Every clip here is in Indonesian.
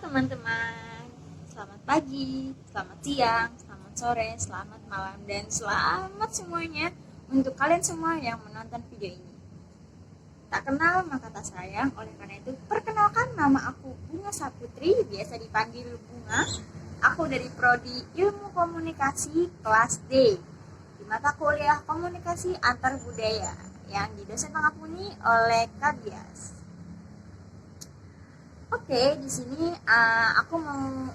teman-teman, selamat pagi, selamat siang, selamat sore, selamat malam, dan selamat semuanya untuk kalian semua yang menonton video ini. Tak kenal maka tak sayang, oleh karena itu perkenalkan, nama aku Bunga Saputri, biasa dipanggil Bunga. Aku dari Prodi Ilmu Komunikasi kelas D di mata kuliah Komunikasi Antar Budaya yang didosen mengampuni oleh Kak Bias. Oke, di sini aku mau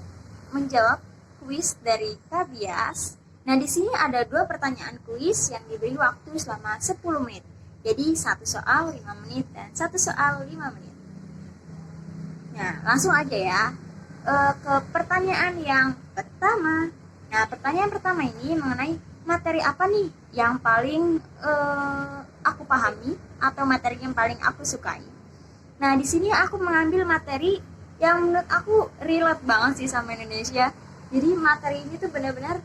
menjawab kuis dari Kak Bias. Nah, di sini ada 2 pertanyaan kuis yang diberi waktu selama 10 menit. Jadi, 1 soal 5 menit dan 1 soal 5 menit. Nah, langsung aja ya ke pertanyaan yang pertama. Nah, pertanyaan pertama ini mengenai materi apa nih yang paling aku pahami atau materi yang paling aku sukai. Nah, di sini aku mengambil materi yang menurut aku relate banget sih sama Indonesia. Jadi materi ini tuh benar-benar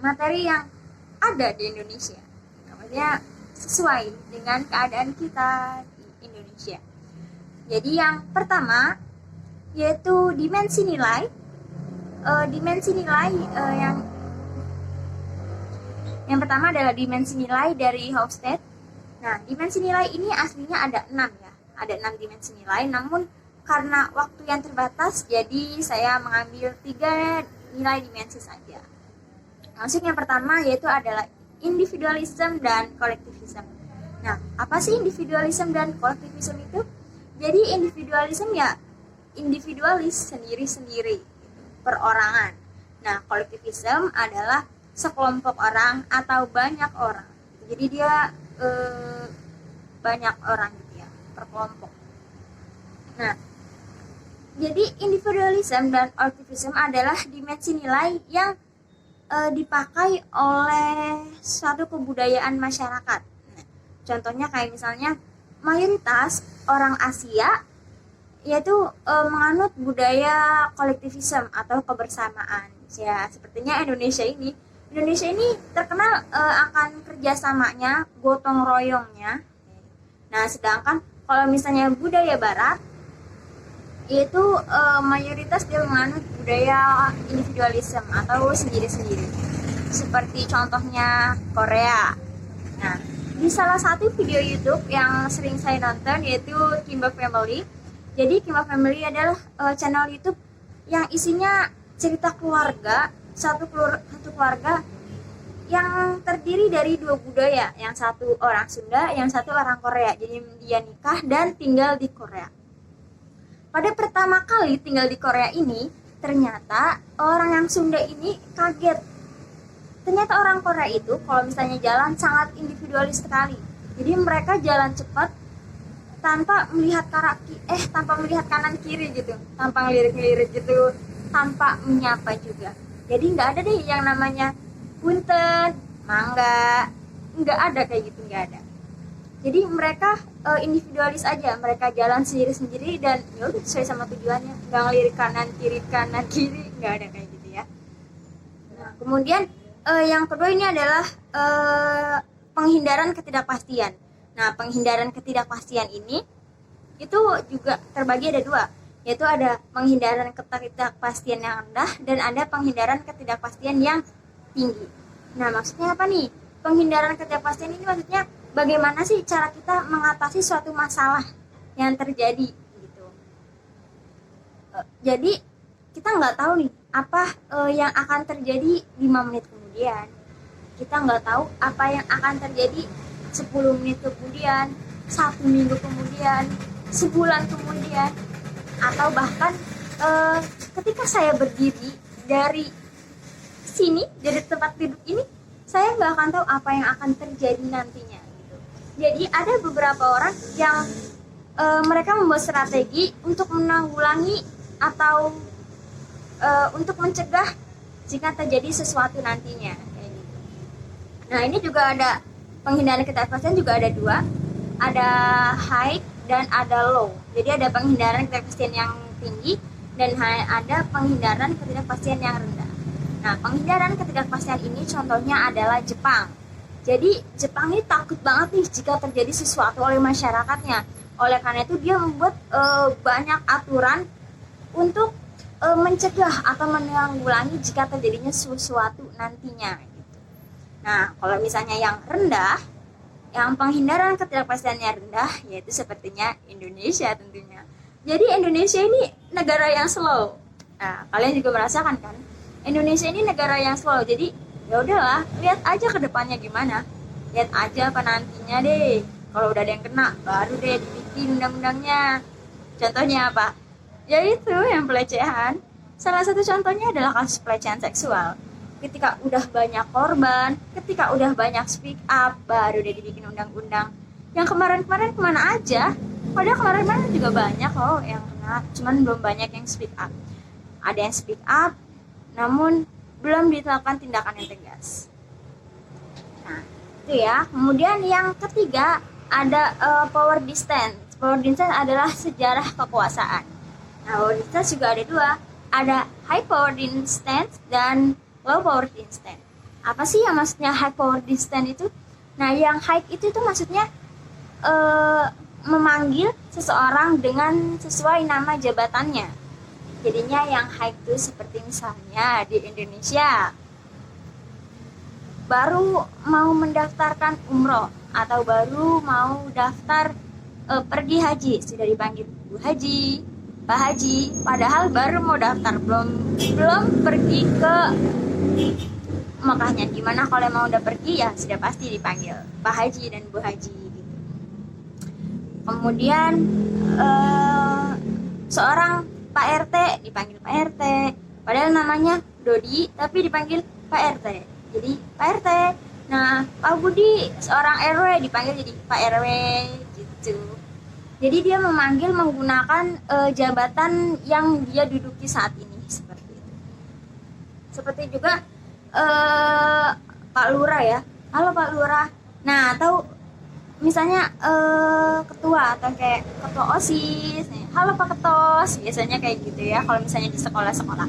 materi yang ada di Indonesia. Maksudnya sesuai dengan keadaan kita di Indonesia. Jadi yang pertama yaitu dimensi nilai. Yang pertama adalah dimensi nilai dari Hofstede. Nah, dimensi nilai ini aslinya ada 6 ya. Ada 6 dimensi nilai, namun karena waktu yang terbatas, jadi saya mengambil 3 nilai dimensi saja. Masuk yang pertama yaitu adalah individualism dan kolektivism. Nah, apa sih individualism dan kolektivism itu? Jadi individualism ya individualis, sendiri-sendiri, perorangan. Nah, kolektivism adalah sekelompok orang atau banyak orang. Jadi dia banyak orang gitu ya, berkelompok. Nah, jadi individualism dan kolektivism adalah dimensi nilai yang dipakai oleh suatu kebudayaan masyarakat. Nah, contohnya kayak misalnya mayoritas orang Asia yaitu menganut budaya kolektivism atau kebersamaan. Ya, sepertinya Indonesia ini terkenal akan kerjasamanya, gotong royongnya. Nah, sedangkan kalau misalnya budaya Barat, itu mayoritas dia menganut budaya individualism atau sendiri-sendiri. Seperti contohnya Korea. Nah, di salah satu video YouTube yang sering saya nonton yaitu Kimba Family. Jadi Kimba Family adalah channel YouTube yang isinya cerita keluarga, satu keluarga yang terdiri dari 2 budaya, yang satu orang Sunda, yang satu orang Korea. Jadi dia nikah dan tinggal di Korea. Pada pertama kali tinggal di Korea ini, ternyata orang yang Sunda ini kaget. Ternyata orang Korea itu kalau misalnya jalan sangat individualis sekali. Jadi mereka jalan cepat tanpa melihat kanan kiri gitu, tanpa ngelirik-ngelirik gitu, tanpa menyapa juga. Jadi nggak ada deh yang namanya punten, mangga, nggak ada kayak gitu, nggak ada. Jadi mereka individualis aja, mereka jalan sendiri-sendiri dan ya udah sesuai sama tujuannya, nggak ngelirik kanan kiri, nggak ada kayak gitu ya. Nah, kemudian yang kedua ini adalah penghindaran ketidakpastian. Nah, penghindaran ketidakpastian ini itu juga terbagi ada 2, yaitu ada penghindaran ketidakpastian yang rendah dan ada penghindaran ketidakpastian yang tinggi. Nah, maksudnya apa nih? Penghindaran ketidakpastian ini maksudnya bagaimana sih cara kita mengatasi suatu masalah yang terjadi gitu. Jadi kita nggak tahu nih apa yang akan terjadi 5 menit kemudian. Kita nggak tahu apa yang akan terjadi 10 menit kemudian, 1 minggu kemudian, sebulan kemudian, atau bahkan ketika saya berdiri dari sini, dari tempat duduk ini, saya nggak akan tahu apa yang akan terjadi nantinya gitu. Jadi ada beberapa orang yang mereka membuat strategi untuk menanggulangi atau untuk mencegah jika terjadi sesuatu nantinya kayak gitu. Nah, ini juga ada penghindaran ketidakpastian juga ada 2, ada high dan ada low. Jadi ada penghindaran ketidakpastian yang tinggi dan ada penghindaran ketidakpastian yang rendah. Nah, penghindaran ketidakpastian ini contohnya adalah Jepang. Jadi Jepang ini takut banget nih jika terjadi sesuatu oleh masyarakatnya. Oleh karena itu dia membuat banyak aturan untuk mencegah atau menanggulangi jika terjadinya sesuatu nantinya gitu. Nah, kalau misalnya yang rendah, yang penghindaran ketidakpastiannya rendah, yaitu sepertinya Indonesia tentunya. Jadi Indonesia ini negara yang slow. Nah, kalian juga merasakan kan? Indonesia ini negara yang slow. Jadi ya udahlah, lihat aja ke depannya gimana. Lihat aja apa nantinya deh. Kalau udah ada yang kena, baru deh dibikin undang-undangnya. Contohnya apa? Yaitu yang pelecehan. Salah satu contohnya adalah kasus pelecehan seksual. Ketika udah banyak korban, ketika udah banyak speak up, baru deh dibikin undang-undang. Yang kemarin-kemarin kemana aja? Padahal kemarin-kemarin juga banyak loh yang kena, cuman belum banyak yang speak up. Ada yang speak up, namun belum dilakukan tindakan yang tegas. Nah, itu ya. Kemudian yang ketiga ada power distance. Power distance adalah sejarah kekuasaan. Nah, power distance juga ada dua. Ada high power distance dan low power distance. Apa sih yang maksudnya high power distance itu? Nah, yang high itu tuh maksudnya memanggil seseorang dengan sesuai nama jabatannya. Jadinya yang high itu seperti misalnya di Indonesia baru mau mendaftarkan umroh atau baru mau daftar pergi haji, sudah dipanggil Bu Haji, Pak Haji, padahal baru mau daftar, belum pergi ke Mekahnya. Gimana kalau mau udah pergi, ya sudah pasti dipanggil Pak Haji dan Bu Haji gitu. Kemudian seorang Pak RT dipanggil Pak RT, padahal namanya Dodi tapi dipanggil Pak RT, jadi Pak RT. Nah, Pak Budi seorang RW dipanggil jadi Pak RW gitu. Jadi dia memanggil menggunakan jabatan yang dia duduki saat ini, seperti itu. Seperti juga Pak Lurah ya. Halo Pak Lurah. Nah, atau misalnya ketua atau kayak ketua OSIS. Halo Pak Ketos. Biasanya kayak gitu ya kalau misalnya di sekolah-sekolah.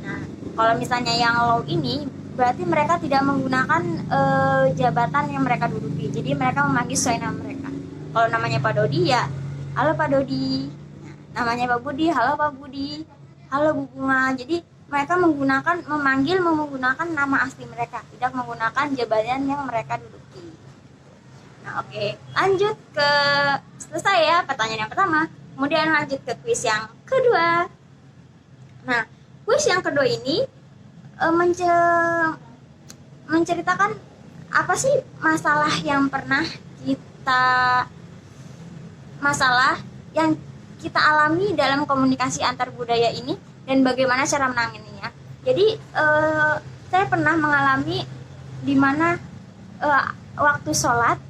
Nah, kalau misalnya yang low ini berarti mereka tidak menggunakan jabatan yang mereka duduki. Jadi mereka memanggil sesuai nama mereka. Kalau namanya Pak Dodi ya, halo Pak Dodi. Nah, namanya Pak Budi, halo Pak Budi. Halo Bu Bunga. Jadi mereka memanggil menggunakan nama asli mereka, tidak menggunakan jabatan yang mereka duduki. Nah, oke. Lanjut ke selesai ya pertanyaan yang pertama. Kemudian lanjut ke kuis yang kedua. Nah, kuis yang kedua ini menceritakan apa sih masalah yang pernah masalah yang kita alami dalam komunikasi antar budaya ini dan bagaimana cara menanganinya. Jadi saya pernah mengalami di mana waktu sholat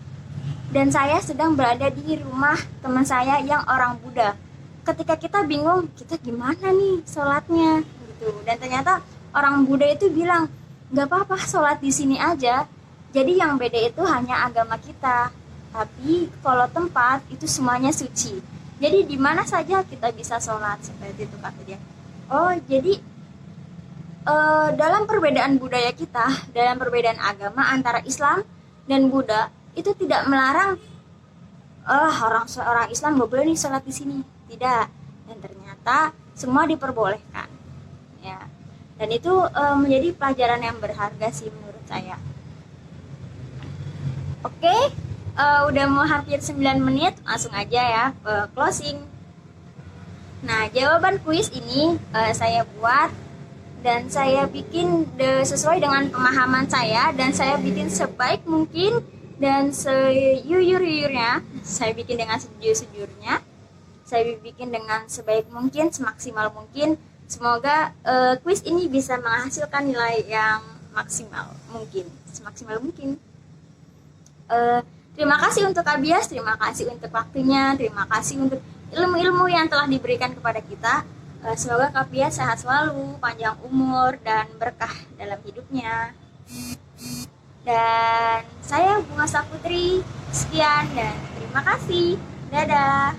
dan saya sedang berada di rumah teman saya yang orang Buddha. Ketika kita bingung, kita gimana nih sholatnya gitu. Dan ternyata orang Buddha itu bilang, nggak apa-apa sholat di sini aja. Jadi yang beda itu hanya agama kita. Tapi kalau tempat itu semuanya suci. Jadi di mana saja kita bisa sholat, seperti itu kata dia. Oh, jadi dalam perbedaan budaya kita, dalam perbedaan agama antara Islam dan Buddha itu tidak melarang orang Islam nggak boleh nih sholat di sini, tidak. Dan ternyata semua diperbolehkan, ya. Dan itu menjadi pelajaran yang berharga sih menurut saya. Oke. Udah mau hampir 9 menit, langsung aja ya closing. Nah, jawaban kuis ini saya buat dan saya bikin sesuai dengan pemahaman saya, dan saya bikin sebaik mungkin dan sejujur-jujurnya. Saya bikin dengan sejujur-jujurnya. Saya bikin dengan sebaik mungkin, semaksimal mungkin. Semoga kuis ini bisa menghasilkan nilai yang maksimal mungkin, semaksimal mungkin. Terima kasih untuk Abias, terima kasih untuk waktunya, terima kasih untuk ilmu-ilmu yang telah diberikan kepada kita. Semoga Kak Abias sehat selalu, panjang umur, dan berkah dalam hidupnya. Dan saya Bunga Saputri, sekian dan terima kasih. Dadah.